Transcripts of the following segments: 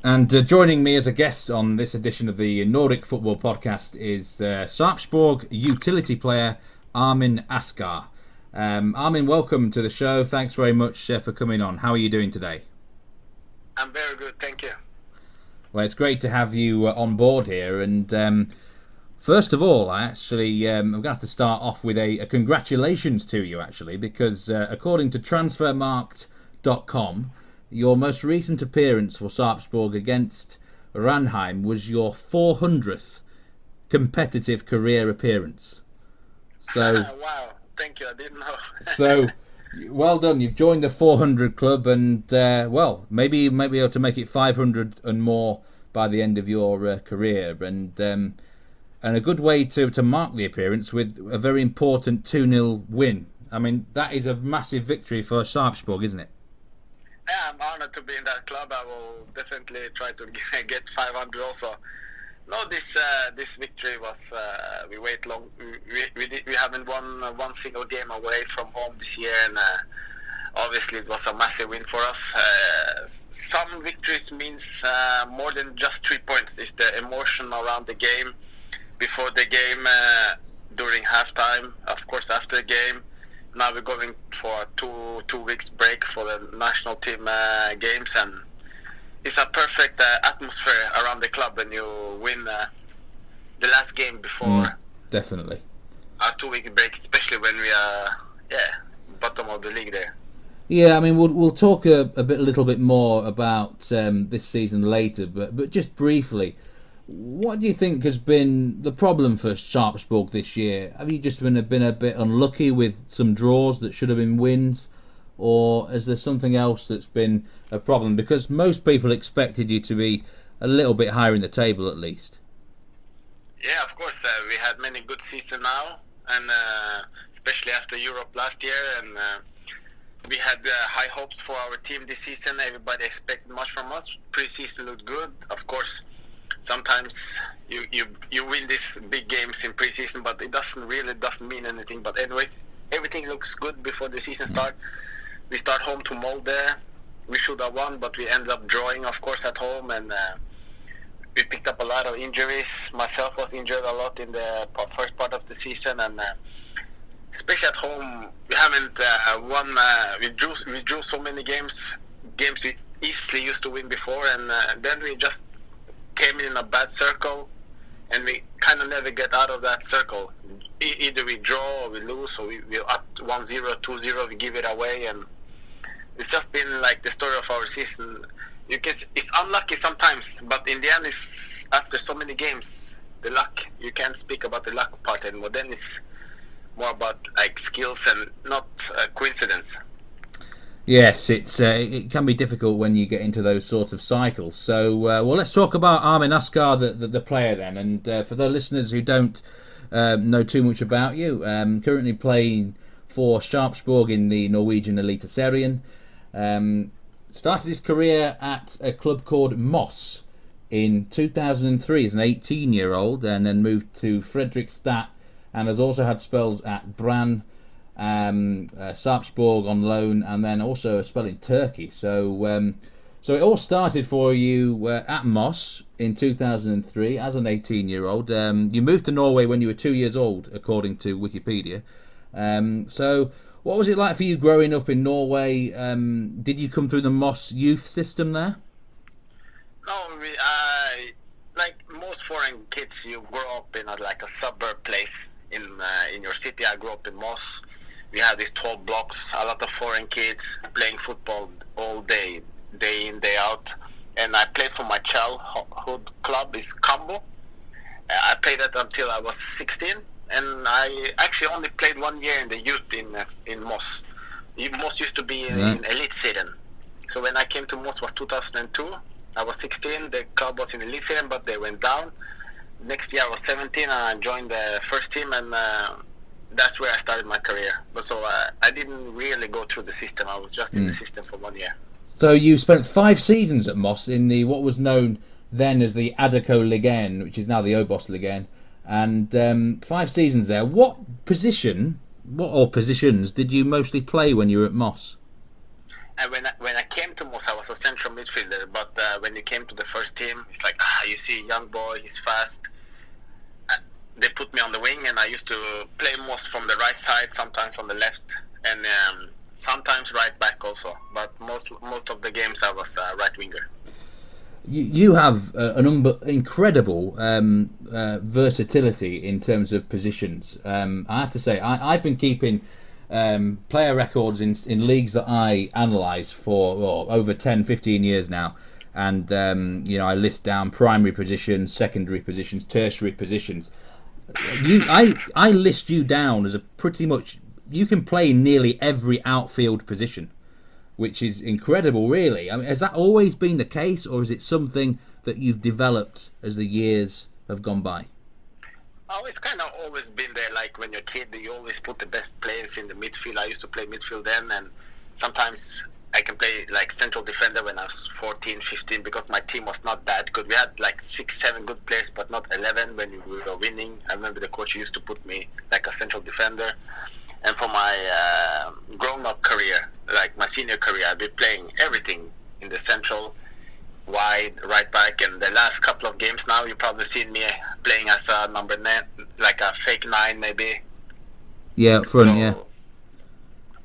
And joining me as a guest on this edition of the Nordic Football Podcast is Sarpsborg utility player Armin Askar. Armin, welcome to the show. Thanks very much for coming on. How are you doing today? I'm very good, thank you. Well, it's great to have you on board here. And first of all, I'm going to have to start off with a congratulations to you, actually, because according to Transfermarkt.com, your most recent appearance for Sarpsborg against Ranheim was your 400th competitive career appearance. So, wow, thank you, I didn't know. So, well done. You've joined the 400 club, and maybe you might be able to make it 500 and more by the end of your career. And a good way to mark the appearance with a very important 2-0 win. I mean, that is a massive victory for Sarpsborg, isn't it? Yeah, I'm honored to be in that club. I will definitely try to get 500 also. No, this victory was we wait long. We haven't won one single game away from home this year, and obviously it was a massive win for us. Some victories means more than just 3 points. It's the emotion around the game, before the game, during halftime, of course after the game. Now we're going for a two weeks break for the national team games, and it's a perfect atmosphere around the club when you win the last game before definitely a 2 week break, especially when we are bottom of the league there. Yeah, I mean we'll talk a little bit more about this season later, but just briefly, what do you think has been the problem for Sarpsborg this year? Have you just been a bit unlucky with some draws that should have been wins, or is there something else that's been a problem? Because most people expected you to be a little bit higher in the table at least. Yeah, of course. We had many good seasons now, and especially after Europe last year, and we had high hopes for our team this season. Everybody expected much from us. Pre-season looked good, of course. Sometimes you win these big games in preseason, but it doesn't mean anything. But anyways, everything looks good before the season starts. We start home to Molde. We should have won, but we ended up drawing, of course, at home, and we picked up a lot of injuries. Myself was injured a lot in the first part of the season, and especially at home, we haven't won. We drew so many games we easily used to win before, and then we just came in a bad circle, and we kind of never get out of that circle. Either we draw or we lose, or we're up 1-0, 2-0, we give it away, and it's just been like the story of our season. It's unlucky sometimes, but in the end, it's after so many games, the luck. You can't speak about the luck part anymore. Then it's more about like skills and not coincidence. Yes, it can be difficult when you get into those sort of cycles. So, let's talk about Armin Askar, the player then. And for the listeners who don't know too much about you, currently playing for Sarpsborg in the Norwegian Eliteserien. Started his career at a club called Moss in 2003 as an 18-year-old, and then moved to Fredrikstad, and has also had spells at Brann, Sarpsborg on loan, and then also a spell in Turkey. So it all started for you at Moss in 2003 as an 18-year-old. You moved to Norway when you were 2 years old, according to Wikipedia. So what was it like for you growing up in Norway? Did you come through the Moss youth system there? No, like most foreign kids, you grow up in a suburb place in your city. I grew up in Moss. We had these 12 blocks, a lot of foreign kids playing football all day in, day out. And I played for my childhood club, is Kambo. I played that until I was 16, and I actually only played 1 year in the youth in Moss. Moss used to be in Eliteserien. So when I came to Moss was 2002. I was 16, the club was in Eliteserien, but they went down. Next year I was 17 and I joined the first team, and that's where I started my career. But so I didn't really go through the system. I was just in the system for 1 year. So you spent 5 seasons at Moss in the what was known then as the Adeco Ligaen, which is now the Obos Ligaen, and 5 seasons there. What positions did you mostly play when you were at Moss? And when I came to Moss, I was a central midfielder. But when you came to the first team, it's like, you see a young boy, he's fast. They put me on the wing, and I used to play most from the right side, sometimes on the left, and sometimes right back also. But most of the games I was right winger. You have an incredible versatility in terms of positions. I have to say, I've been keeping player records in leagues that I analyse for over 10, 15 years now. And, I list down primary positions, secondary positions, tertiary positions. I list you down as pretty much, you can play nearly every outfield position, which is incredible, really. I mean, has that always been the case, or is it something that you've developed as the years have gone by? Oh, it's kind of always been there. Like when you're a kid, you always put the best players in the midfield. I used to play midfield then, and sometimes I can play like central defender when I was 14, 15, because my team was not that good. We had like 6, 7 good players, but not 11 when we were winning. I remember the coach used to put me like a central defender. And for my grown-up career, like my senior career, I've been playing everything in the central, wide, right back. And the last couple of games now, you've probably seen me playing as a number 9, like a fake 9 maybe. Yeah, up front, yeah.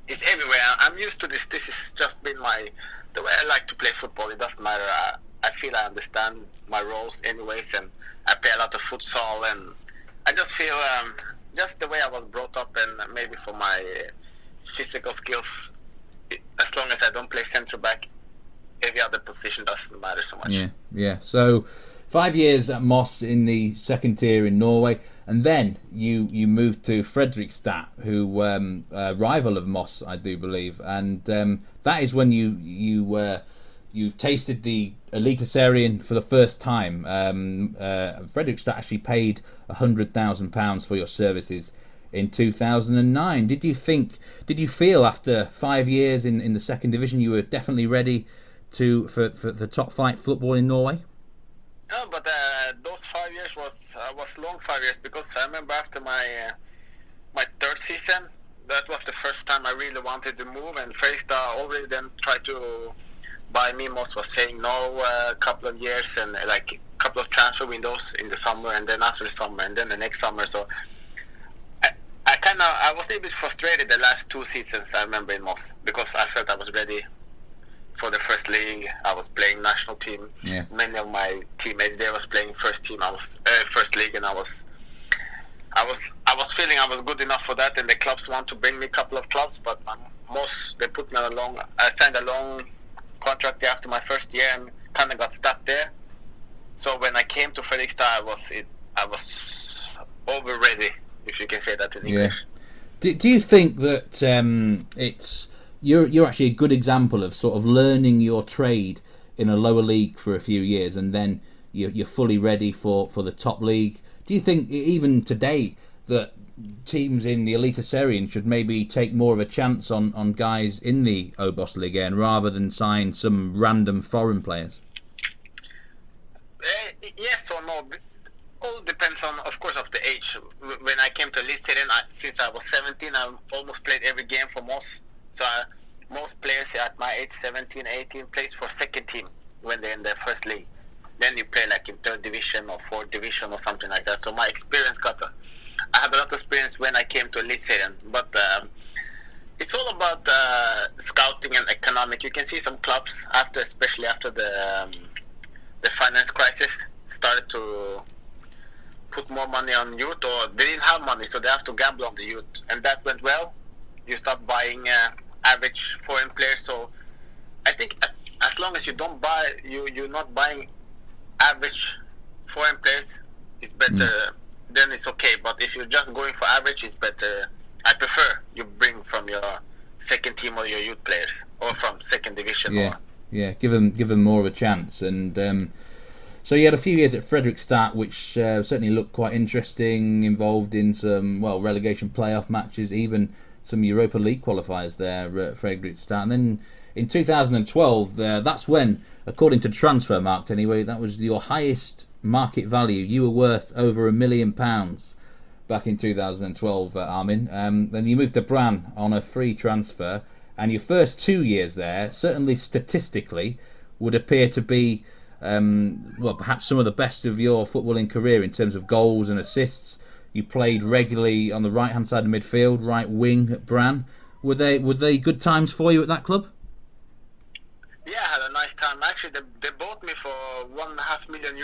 It's everywhere. I'm used to this. This has just been the way I like to play football. It doesn't matter. I feel I understand my roles anyways, and I play a lot of futsal, and I just feel just the way I was brought up, and maybe for my physical skills, as long as I don't play centre back, every other position doesn't matter so much. Yeah. So 5 years at Moss in the second tier in Norway, and then you moved to Fredrikstad, who rival of Moss, I do believe, and that is when you tasted the Eliteserien for the first time. Fredrikstad actually paid £100,000 for your services in 2009. Did you feel after 5 years in the second division you were definitely ready for the top flight football in Norway? No, but those 5 years was long 5 years, because I remember after my third season, that was the first time I really wanted to move, and Fredrikstad already then tried to buy me. Moss was saying no a couple of years, and like a couple of transfer windows in the summer, and then after the summer, and then the next summer. So I was a little bit frustrated the last 2 seasons, I remember, in Moss, because I felt I was ready for the first league. I was playing national team. Yeah. Many of my teammates there was playing first team. I was first league, and I was feeling I was good enough for that. And the clubs want to bring me a couple of clubs, but Moss, they put me on I signed a long contract there after my first year, and kind of got stuck there. So when I came to Fredrikstad, I was over ready, if you can say that in English. Do you think that you're actually a good example of sort of learning your trade in a lower league for a few years, and then you're fully ready for the top league? Do you think even today that teams in the Eliteserien should maybe take more of a chance on guys in the Obos-ligaen rather than sign some random foreign players? Yes or no. All depends on, of course, of the age. When I came to Eliteserien, since I was 17, I almost played every game for Moss. So most players at my age, 17, 18, plays for second team when they're in their first league. Then you play like in third division or fourth division or something like that. So my experience I had a lot of experience when I came to Eliteserien. But it's all about scouting and economic. You can see some clubs, especially after the finance crisis, started to put more money on youth, or they didn't have money, so they have to gamble on the youth. And that went well. You start buying average foreign players. So I think as long as you don't buy, you're not buying average foreign players, it's better. Then it's okay. But if you're just going for average, it's better. I prefer you bring from your second team or your youth players, or from second division. Yeah. Give them more of a chance. And so you had a few years at Fredrikstad, which certainly looked quite interesting. Involved in some relegation playoff matches, even some Europa League qualifiers there at Fredrikstad. And then in 2012, that's when, according to Transfermarkt anyway, that was your highest market value. You were worth over £1 million back in 2012, Armin. Then you moved to Brann on a free transfer, and your first 2 years there, certainly statistically, would appear to be perhaps some of the best of your footballing career in terms of goals and assists. You played regularly on the right-hand side of midfield, right wing at Brann. Were they good times for you at that club? Yeah, I had a nice time. Actually, they bought me for €1.5 million.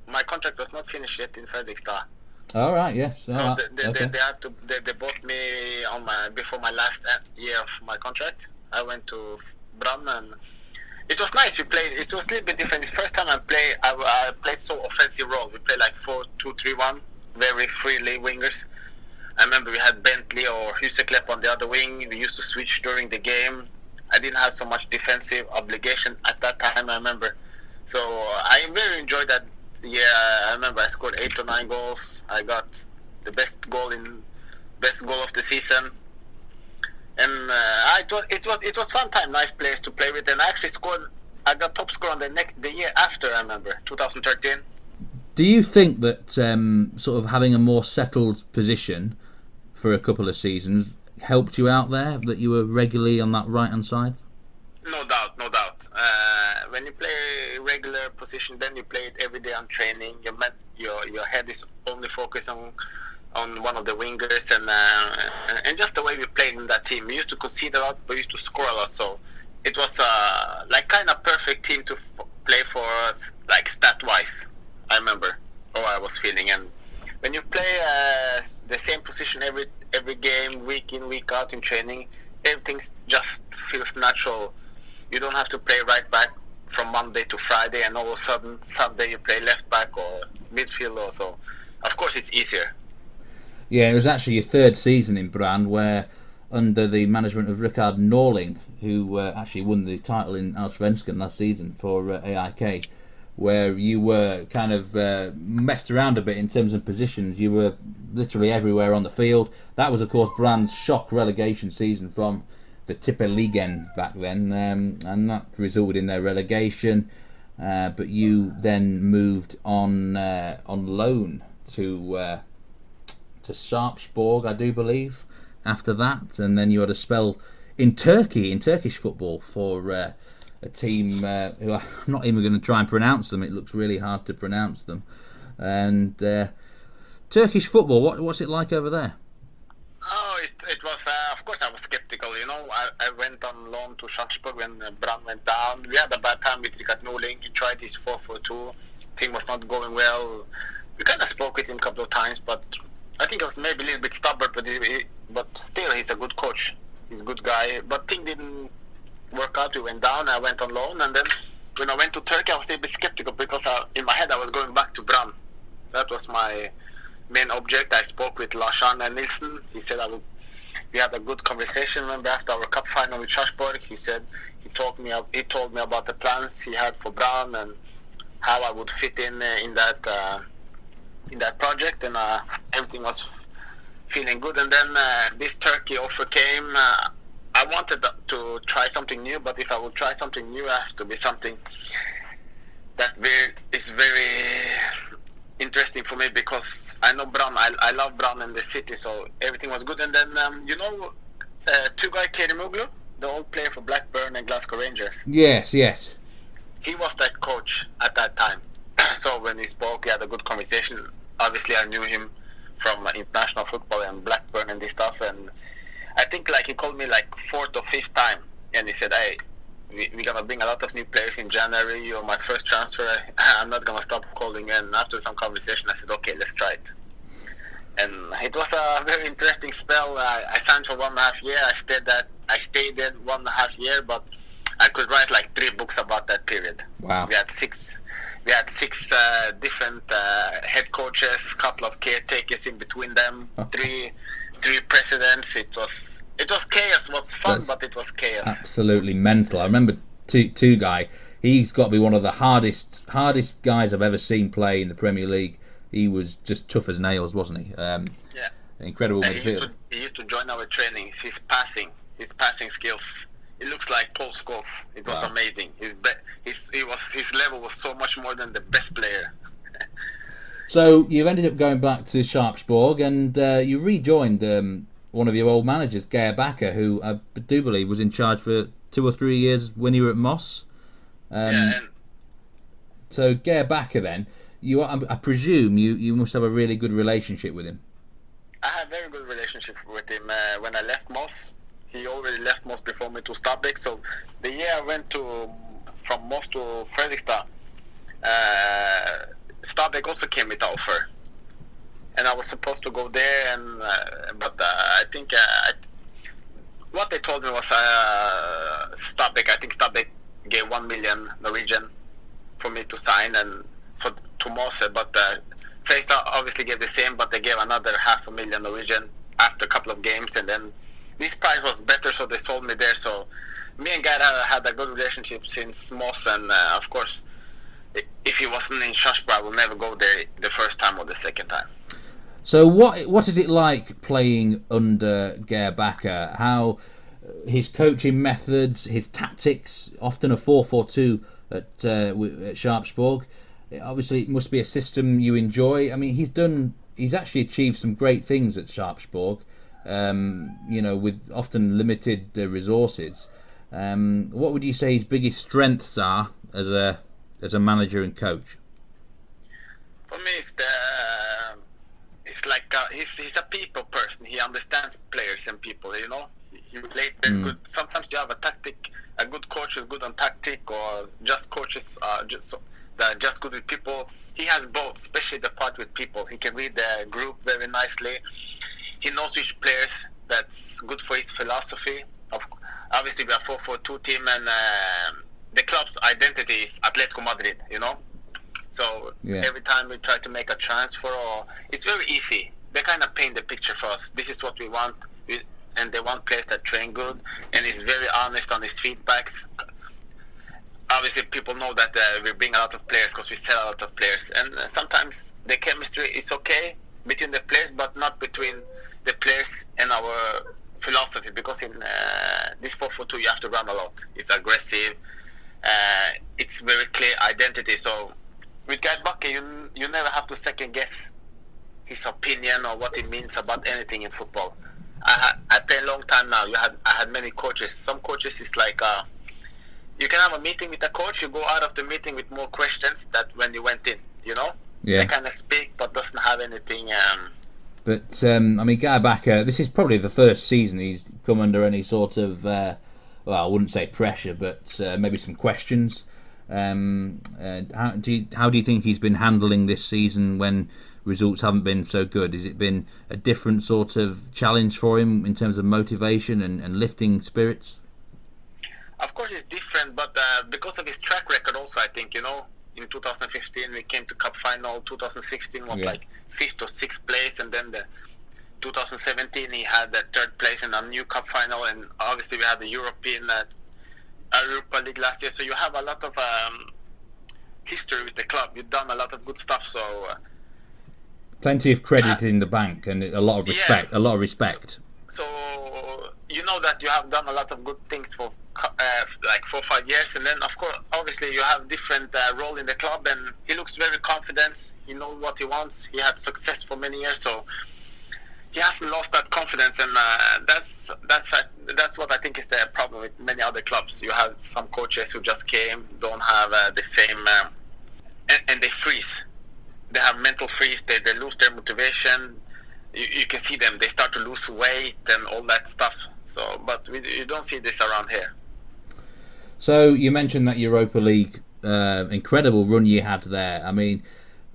My contract was not finished yet in Fredrikstad. All right. Yes. So they bought me before my last year of my contract. I went to Brann and it was nice. It was a little bit different. It's the first time I played so offensive role. We played like 4-2-3-1, very freely wingers. I remember we had Bentley or Huseklepp on the other wing. We used to switch during the game. I didn't have so much defensive obligation at that time, I remember. So I very enjoyed that year. I remember I scored 8 or 9 goals. I got the best goal of the season. And it was fun time, nice players to play with. And I got top scorer on the year after, I remember, 2013. Do you think that sort of having a more settled position for a couple of seasons helped you out there, that you were regularly on that right-hand side? No doubt. When you play regular position, then you play it every day on training. Your head is only focused on one of the wingers, and just the way we played in that team. We used to concede a lot, but we used to score a lot. So it was like kind of perfect team to play for, like stat-wise. I remember how I was feeling, and when you play the same position every game, week in, week out in training, everything just feels natural. You don't have to play right back from Monday to Friday, and all of a sudden Sunday you play left back or midfield or so. Of course, it's easier. Yeah, it was actually your third season in Brann, where under the management of Rikard Norling, who actually won the title in Allsvenskan last season for AIK, where you were kind of messed around a bit in terms of positions. You were literally everywhere on the field. That was, of course, Brann's shock relegation season from the Tippeligaen back then, and that resulted in their relegation. But you then moved on loan to Sarpsborg, I do believe, after that, and then you had a spell in Turkish football for a team who I'm not even going to try and pronounce them. It looks really hard to pronounce them. And Turkish football, what's it like over there? Oh, it was, of course I was skeptical, I went on loan to Sarpsborg when Brann went down. We had a bad time with Rikard Norling. He tried his 4-4-2. Thing was not going well. We kind of spoke with him a couple of times, but I think I was maybe a little bit stubborn, but still he's a good coach. He's a good guy. But thing didn't work out. We went down. I went on loan, and then when I went to Turkey, I was a little bit skeptical because in my head I was going back to Brann. That was my main object. I spoke with Lars-Arne Nilsen. He said we had a good conversation. Remember, after our cup final with Sarpsborg, he told me about the plans he had for Brann and how I would fit in that project, and everything was feeling good. And then this Turkey offer came. I wanted to try something new, but if I would try something new, it has to be something that is very interesting for me, because I know Brann. I love Brann in the city, so everything was good. And then Tugay Kerimoglu, the old player for Blackburn and Glasgow Rangers. Yes. He was that coach at that time. So when we spoke, we had a good conversation. Obviously, I knew him from international football and Blackburn and this stuff. And I think he called me 4th or 5th time, and he said, "Hey, we're gonna bring a lot of new players in January. You're my first transfer. I'm not gonna stop calling." And after some conversation, I said, "Okay, let's try it." And it was a very interesting spell. I signed for 1.5 years. I stayed there 1.5 years, but I could write 3 books about that period. Wow. We had six different head coaches, couple of caretakers in between them, three presidents. It was chaos. It was fun, but it was chaos. Absolutely mental. I remember Tugay. He's got to be one of the hardest guys I've ever seen play in the Premier League. He was just tough as nails, wasn't he? Yeah. Incredible midfield. He used to join our training. His passing skills. It looks like Paul Scholes. It was amazing. His level was so much more than the best player. So you've ended up going back to Sarpsborg, and you rejoined one of your old managers, Geir Bakker, who I do believe was in charge for 2 or 3 years when you were at Moss. So Geir Bakker, then, I presume you must have a really good relationship with him. I had a very good relationship with him when I left Moss. He already left Moss before me to Stabæk. So the year I went from Moss to Fredrikstad, Stabæk also came with an offer, and I was supposed to go there. But I think what they told me was Stabæk. I think Stabæk gave 1 million Norwegian for me to sign and to Moss, but Fredrikstad obviously gave the same, but they gave another 500,000 Norwegian after a couple of games, and then this price was better, so they sold me there. So me and Geir had a good relationship since Moss, and of course, if he wasn't in Sarpsborg, I will never go there the first time or the second time. So what is it like playing under Geir Bakker? How his coaching methods, his tactics, often a 4-4-2 at Sarpsborg. Obviously, it must be a system you enjoy. I mean, he's actually achieved some great things at Sarpsborg, with often limited resources. What would you say his biggest strengths are as a manager and coach? For me, he's a people person. He understands players and people. He relates very good. Sometimes you have a good coach is good on tactic, or just coaches that are just good with people. He has both, especially the part with people. He can read the group very nicely. He knows which players that's good for his philosophy. Obviously, we are 4-4-2 team, and the club's identity is Atletico Madrid. So every time we try to make a transfer, it's very easy. They kind of paint the picture for us. This is what we want, and they want players that train good, and he's very honest on his feedbacks. Obviously, people know that we bring a lot of players because we sell a lot of players, and sometimes the chemistry is okay between the players, but not between the players and our philosophy, because in this 4-4-2 you have to run a lot. It's aggressive. It's very clear identity. So with Geir Bakker, you never have to second guess his opinion or what it means about anything in football. I play a long time now. I had many coaches. Some coaches is like you can have a meeting with a coach, you go out of the meeting with more questions than when you went in. They kind of speak but doesn't have anything. But Geir Bakker, this is probably the first season he's come under any sort of I wouldn't say pressure, but maybe some questions. How do you think he's been handling this season when results haven't been so good? Has it been a different sort of challenge for him in terms of motivation and lifting spirits? Of course it's different, but because of his track record also, I think, in 2015 we came to cup final, 2016 was like 5th or 6th place, and then the 2017 he had the 3rd place in a new cup final, and obviously we had the Europa League last year, so you have a lot of history with the club. You've done a lot of good stuff, so plenty of credit in the bank and a lot of respect. So you know that you have done a lot of good things for like 4 or 5 years, and then of course obviously you have different role in the club, and he looks very confident. He knows what he wants. He had success for many years, so he hasn't lost that confidence, and that's what I think is the problem with many other clubs. You have some coaches who just don't have the same, and they freeze. They have mental freeze. They lose their motivation. You can see them. They start to lose weight and all that stuff. So, but you don't see this around here. So you mentioned that Europa League incredible run you had there. I mean,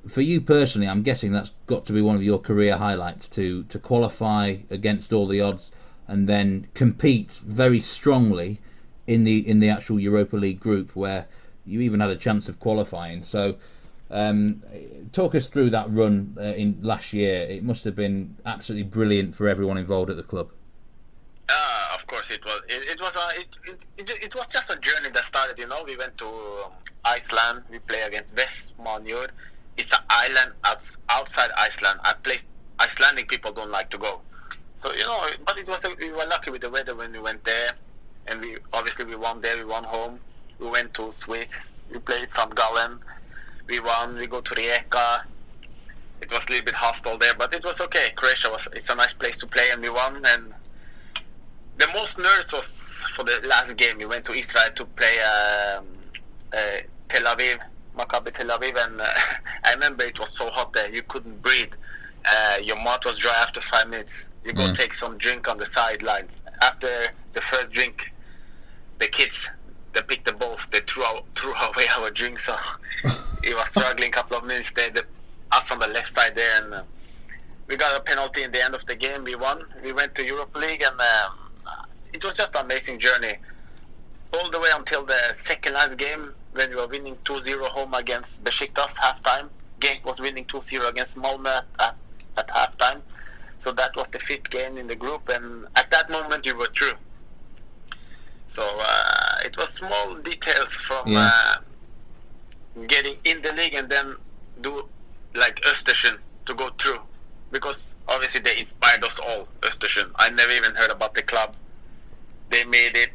for you personally, I'm guessing that's got to be one of your career highlights to qualify against all the odds and then compete very strongly in the actual Europa League group, where you even had a chance of qualifying. So talk us through that run in last year. It must have been absolutely brilliant for everyone involved at the club. Of course it was. It was just a journey that started. We went to Iceland. We play against Vestmannaeyjar. It's an island outside Iceland. Icelandic people don't like to go. So but we were lucky with the weather when we went there, and we won there. We won home. We went to Swiss. We played St. Gallen. We won. We go to Rijeka. it was a little bit hostile there, but it was okay. It's a nice place to play, and we won. And the most nerves was for the last game. We went to Israel to play Tel Aviv, Maccabi Tel Aviv, and I remember it was so hot there. You couldn't breathe. Your mouth was dry after 5 minutes. You go take some drink on the sidelines. After the first drink, the kids, they picked the balls. They threw away our drink. So it was struggling a couple of minutes there. Us on the left side there, and we got a penalty in the end of the game. We won. We went to Europa League, and it was just an amazing journey. All the way until the second last game, when we were winning 2-0 home against Besiktas halftime. Genk was winning 2-0 against Malmö at halftime. So that was the 5th game in the group, and at that moment you were through. So it was small details from getting in the league and then do like Östersund to go through, because obviously they inspired us all. Östersund, I never even heard about the club. They made it.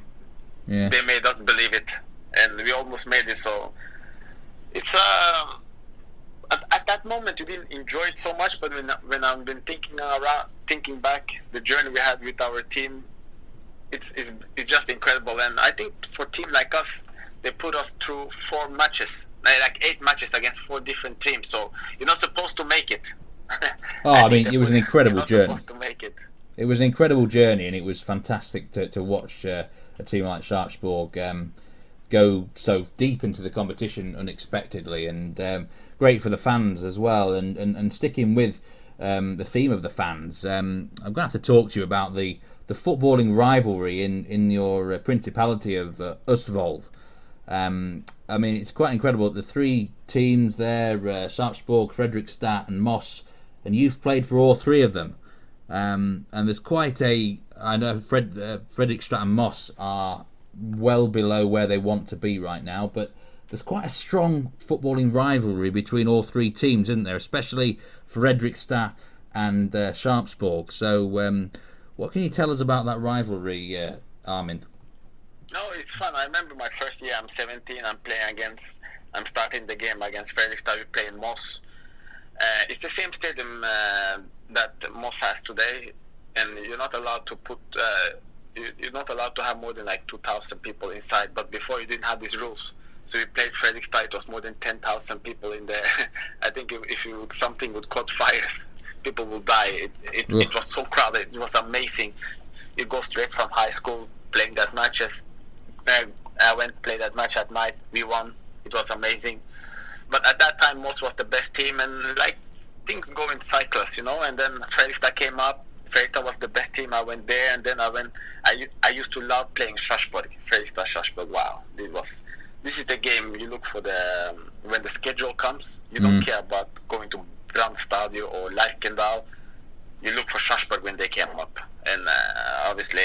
They made us believe it, and we almost made it. So it's at that moment you didn't enjoy it so much, but when I've been thinking back the journey we had with our team, it's just incredible. And I think for a team like us, they put us through 4 matches, like 8 matches against 4 different teams. So you're not supposed to make it. I mean, it was an incredible journey. Supposed to make it. It was an incredible journey, and it was fantastic to watch a team like Sarpsborg go so deep into the competition unexpectedly, and great for the fans as well. And sticking with the theme of the fans, I'm going to have to talk to you about the footballing rivalry in your Principality of Ostfold. I mean, it's quite incredible. The 3 teams there, Sarpsborg, Fredrikstad and Moss, and you've played for all 3 of them. And there's quite I know Fredrikstad and Moss are well below where they want to be right now, but there's quite a strong footballing rivalry between all 3 teams, isn't there? Especially Fredrikstad and Sarpsborg. So what can you tell us about that rivalry, Armin? No, it's fun. I remember my first year. I'm 17. I'm starting the game against Fredrikstad. We play in Moss. It's the same stadium that Moss has today, and you're not allowed to put. You're not allowed to have more than like 2,000 people inside. But before, you didn't have these rules. So we played Fredrikstad. It was more than 10,000 people in there. I think if something would caught fire, people would die. It was so crowded. It was amazing. You go straight from high school playing that matches. I went to play that match at night. We won. It was amazing. But at that time, Moss was the best team, and like things go in cycles, you know. And then Fredrikstad came up. Fredrikstad was the best team. I went there, and then I used to love playing Sarpsborg. Fredrikstad, Sarpsborg. Wow, this is the game you look for. When the schedule comes, you don't care about going to Brandstadion or Lerkendal. You look for Sarpsborg when they came up, and obviously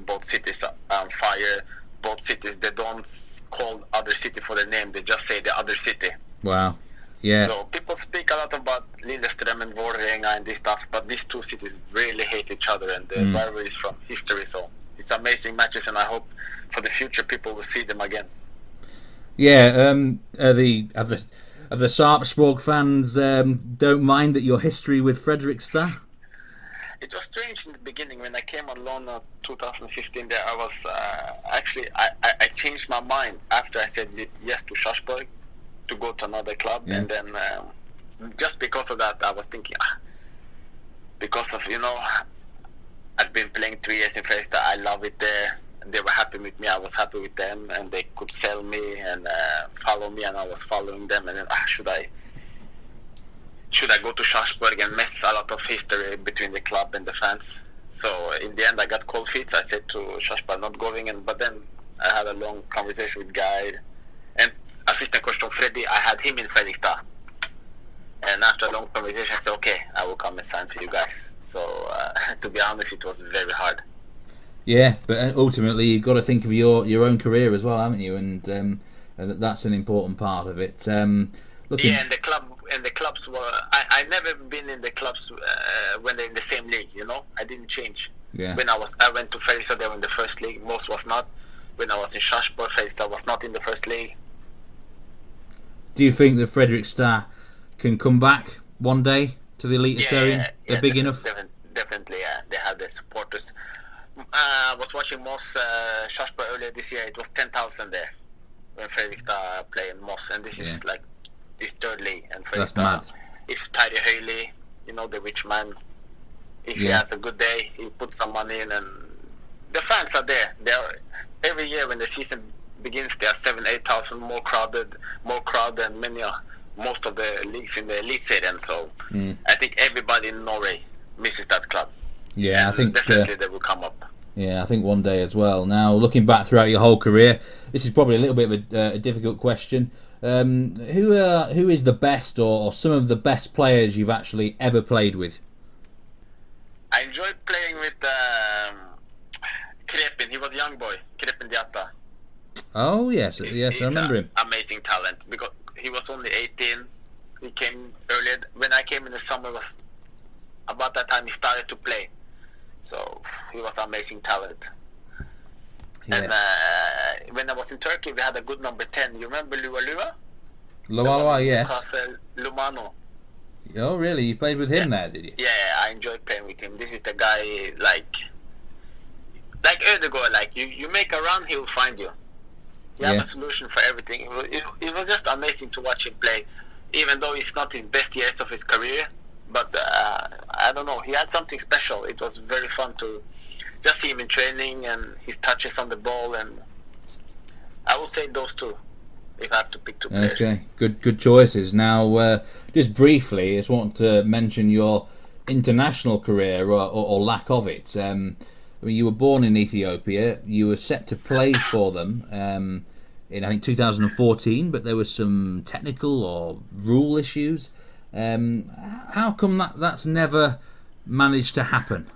both cities are on fire. Both cities, they don't call other city for the name, they just say the other city. Wow. Yeah. So people speak a lot about Lillestrøm and Vålerenga and this stuff, but these 2 cities really hate each other, and the rivalry is from history. So it's amazing matches, and I hope for the future people will see them again. Yeah. The Sarpsborg fans don't mind that your history with Fredrikstad? It was strange in the beginning when I came on loan in 2015. There, I was I changed my mind after I said yes to Sarpsborg to go to another club, and then just because of that, I was thinking, because of I've been playing 3 years in Fredrikstad. I love it there, and they were happy with me. I was happy with them, and they could sell me and follow me, and I was following them. And then should I go to Sarpsborg and mess a lot of history between the club and the fans? So in the end, I got cold feet. I said to Sarpsborg, not going. But then I had a long conversation with Guy and assistant coach Tom Freddy. I had him in Fredrikstad. And after a long conversation, I said, okay, I will come and sign for you guys. So to be honest, it was very hard. Yeah, but ultimately you've got to think of your own career as well, haven't you? And that's an important part of it. And the clubs were. I never been in the clubs when they're in the same league. I didn't change. Yeah. When I went to Fredrikstad, they were in the first league. Moss was not. When I was in Sarpsborg, Fredrikstad was not in the first league. Do you think that Fredrikstad can come back one day to the Elite Serien? They're big enough? Definitely, yeah. They have the supporters. I was watching Moss Sarpsborg earlier this year. It was 10,000 there when Fredrikstad playing Moss, and this is like this third league. And that's mad. If Terje Høili, the rich man, if he has a good day, he puts some money in, and the fans are there. They are every year when the season begins. There are 7,000-8,000 more crowd than most of the leagues in the Elite Serien. So I think everybody in Norway misses that club. Yeah, I think definitely they will come up. Yeah, I think one day as well. Now, looking back throughout your whole career, this is probably a little bit of a difficult question. Who is the best or some of the best players you've actually ever played with? I enjoyed playing with Krepin. He was a young boy, Krepin Diatta. Oh yes, I remember him. Amazing talent because he was only 18. He came earlier. When I came in the summer, was about that time he started to play. So he was amazing talent. Yeah. And when I was in Turkey, we had a good number 10. You remember Lua? Lua, yes. Lumano. Oh, really? You played with him there, did you? Yeah, I enjoyed playing with him. This is the guy, like Ødegaard, like you make a run, he will find you. You have a solution for everything. It was just amazing to watch him play, even though it's not his best years of his career. But I don't know, he had something special. It was very fun to just see him in training and his touches on the ball. And I will say those two, if I have to pick two players. Okay, good choices. Now, just briefly, I just want to mention your international career or lack of it. I mean, you were born in Ethiopia. You were set to play for them in, I think, 2014, but there were some technical or rule issues. How come that's never managed to happen?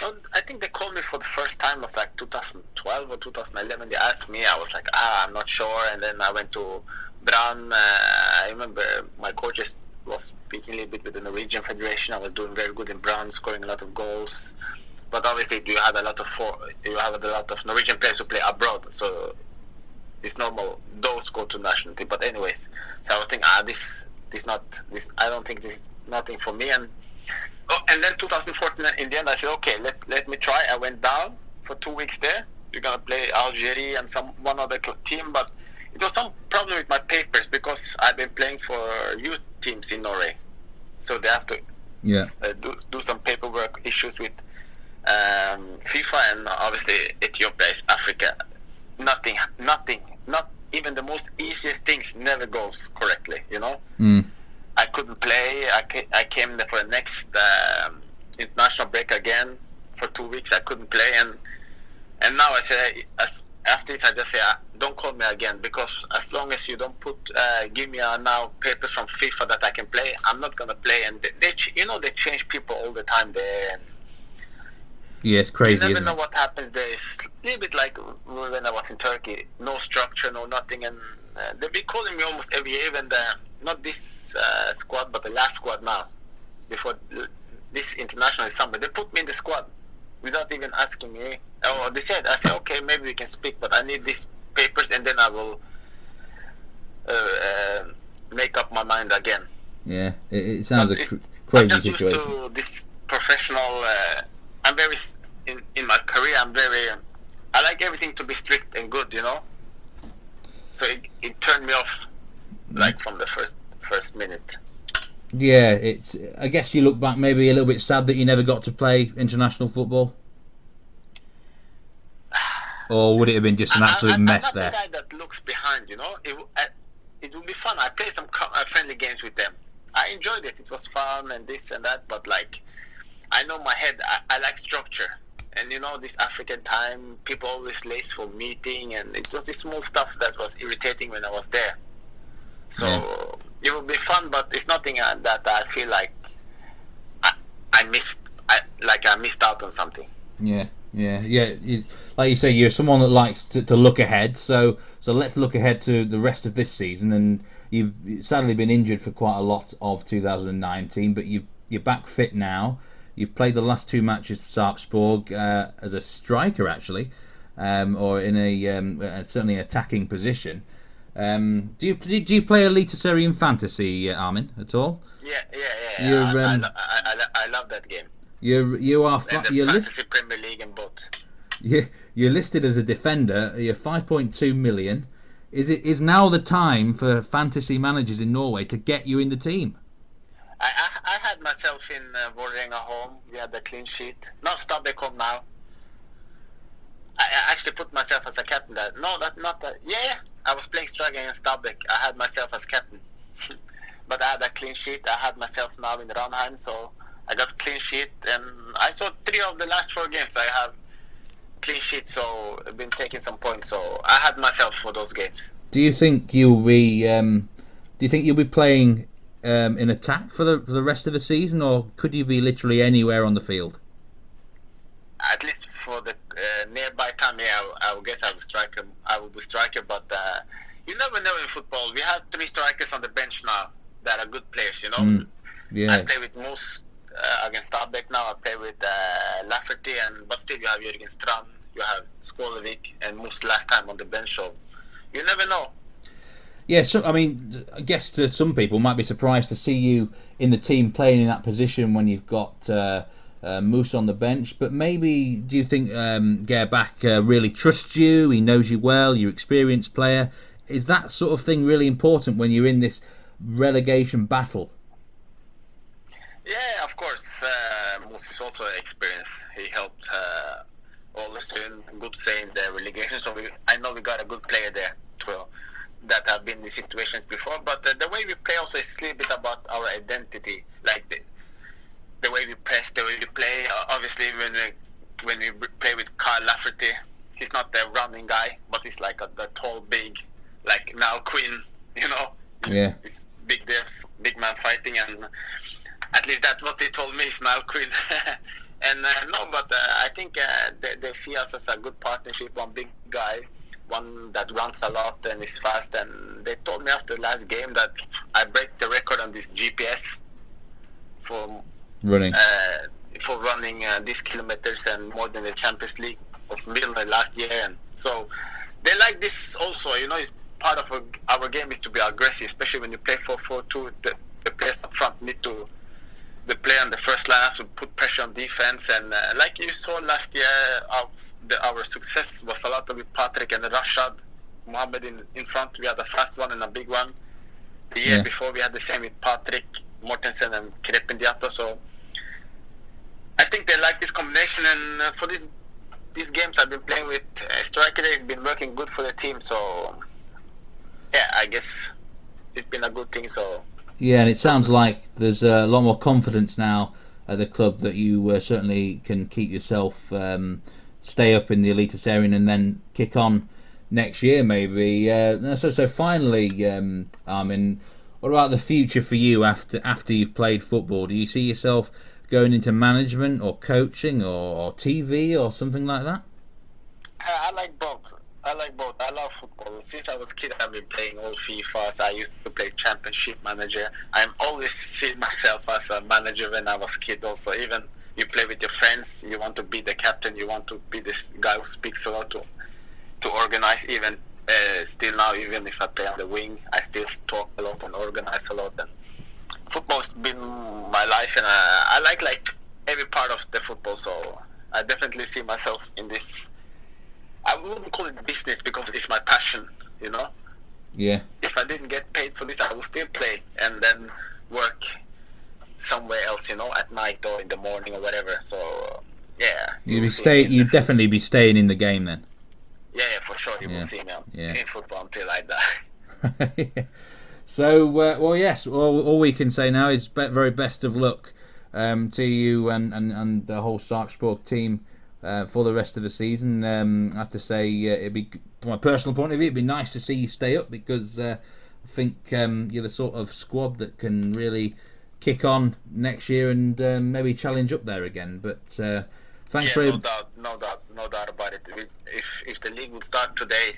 Well, I think they called me for the first time of like 2012 or 2011. They asked me. I was like, I'm not sure. And then I went to Brann. I remember my coaches was speaking a little bit with the Norwegian Federation. I was doing very good in Brann, scoring a lot of goals. But obviously, you have a lot of Norwegian players who play abroad. So it's normal. Those go to national team. But anyways, so I was thinking, I don't think this is nothing for me. And then 2014, in the end, I said, okay, let me try. I went down for 2 weeks there. We're gonna play Algeria and one other team, but it was some problem with my papers because I've been playing for youth teams in Norway, so they have to do some paperwork issues with FIFA, and obviously Ethiopia is Africa. Nothing, not even the most easiest things never goes correctly, I couldn't play. I came there for the next international break again for 2 weeks. I couldn't play, and now I say, after this, I just say, don't call me again, because as long as you don't give me now papers from FIFA that I can play, I'm not gonna play. And they change people all the time there. And yeah, it's crazy. You never know what happens there. It's a little bit like when I was in Turkey. No structure, no nothing, and they'll be calling me almost every year. Even not this squad, but the last squad now. Before this international summer, they put me in the squad without even asking me. Oh, they said, I said, okay, maybe we can speak, but I need these papers, and then I will make up my mind again. Yeah, it sounds crazy I'm just situation. Used to this professional. I'm very in my career. I like everything to be strict and good, So it turned me off, like from the first minute. Yeah, I guess you look back maybe a little bit sad that you never got to play international football. Or would it have been just an absolute mess there? I'm not the guy that looks behind, It would be fun. I played some friendly games with them. I enjoyed it. It was fun and this and that, but like, I know my head, I like structure. And this African time, people always late for meeting, and it was this small stuff that was irritating when I was there. So it would be fun, but it's nothing that I feel like I missed out on something. Yeah. Like you say, you're someone that likes to look ahead. So let's look ahead to the rest of this season. And you've sadly been injured for quite a lot of 2019, but you're back fit now. You've played the last 2 matches for Sarpsborg as a striker, actually, or in a certainly attacking position. Do you play Elite Serien Fantasy, Armin, at all? Yeah. I love that game. You are And the Fantasy Premier League and both. You're listed as a defender. You're 5.2 million. Is now the time for fantasy managers in Norway to get you in the team? I had myself in Vålerenga home. We had the clean sheet. No, Stabæk home now. I actually put myself as a captain there. No, not that. Yeah, I was playing striker against Stabæk. I had myself as captain. But I had a clean sheet. I had myself now in Ranheim, so I got clean sheet. And I saw 3 of the last 4 games I have clean sheet, so I've been taking some points. So I had myself for those games. Do you think you'll be? Playing in attack for the rest of the season, or could you be literally anywhere on the field? At least for the nearby time, yeah, I would guess I will be striker. But you never know in football. We have 3 strikers on the bench now that are good players. You know. Yeah. I play with Moose against Stabæk now. I play with Lafferty, but still you have Jørgen Strand, you have Skålevik, and Moose last time on the bench. So you never know. Yeah, so I mean, I guess some people might be surprised to see you in the team playing in that position when you've got Moose on the bench. But maybe, do you think Gerbach really trusts you? He knows you well. You're an experienced player. Is that sort of thing really important when you're in this relegation battle? Yeah, of course. Moose is also experienced. He helped all the students, good say in the relegation. So I know we got a good player there that have been in these situations before. But the way we play also is a little bit about our identity, like the way we press, the way we play. Obviously, when we play with Carl Lafferty, he's not the running guy, but he's like a tall, big, like Niall Quinn, you know. Yeah. He's big man fighting, and at least that's what they told me is Niall Quinn. And I think they see us as a good partnership. One big guy, one that runs a lot and is fast. And they told me after the last game that I break the record on this GPS for running these kilometers and more than the Champions League of Milner last year. And so they like this also. You know, it's part of our game is to be aggressive, especially when you play 4-4-2. The players up front need to. The player on the first line have to put pressure on defense, and like you saw last year, our success was a lot with Patrick and Rashad Mohammed in front. We had a fast one and a big one. The year before, we had the same with Patrick Mortensen and Krepin Diatta. So I think they like this combination, and for these games I've been playing with striker, it's been working good for the team. So yeah, I guess it's been a good thing. So. Yeah, and it sounds like there's a lot more confidence now at the club that you certainly can keep yourself, stay up in the Eliteserien and then kick on next year maybe. So finally, Armin, what about the future for you after you've played football? Do you see yourself going into management or coaching or TV or something like that? I like both. I love football. Since I was a kid, I've been playing all FIFAs. I used to play Championship Manager. I'm always seen myself as a manager when I was a kid also. Even you play with your friends, you want to be the captain, you want to be this guy who speaks a lot to organize. Even still now, even if I play on the wing, I still talk a lot and organize a lot. And football's been my life, and I like every part of the football. So I definitely see myself in this. I wouldn't call it business because it's my passion, you know? Yeah. If I didn't get paid for this, I would still play and then work somewhere else, you know, at night or in the morning or whatever. So, yeah. You'd definitely be staying in the game then. Yeah, for sure. You will see me in football until I die. So, yes, all we can say now is very best of luck to you and the whole Sarpsborg team. For the rest of the season, I have to say, it'd be, from a personal point of view, it'd be nice to see you stay up because I think you're the sort of squad that can really kick on next year and maybe challenge up there again. But thanks very much. No doubt about it. If the league would start today,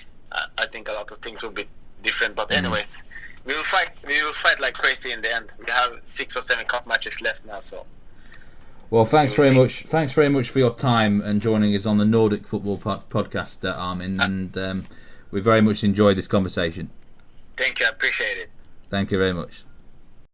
I think a lot of things will be different. But anyways, we will fight. We will fight like crazy in the end. We have 6 or 7 cup matches left now, so. Well, thanks very much. Thanks very much for your time and joining us on the Nordic Football Podcast, Armin. And we very much enjoyed this conversation. Thank you. I appreciate it. Thank you very much.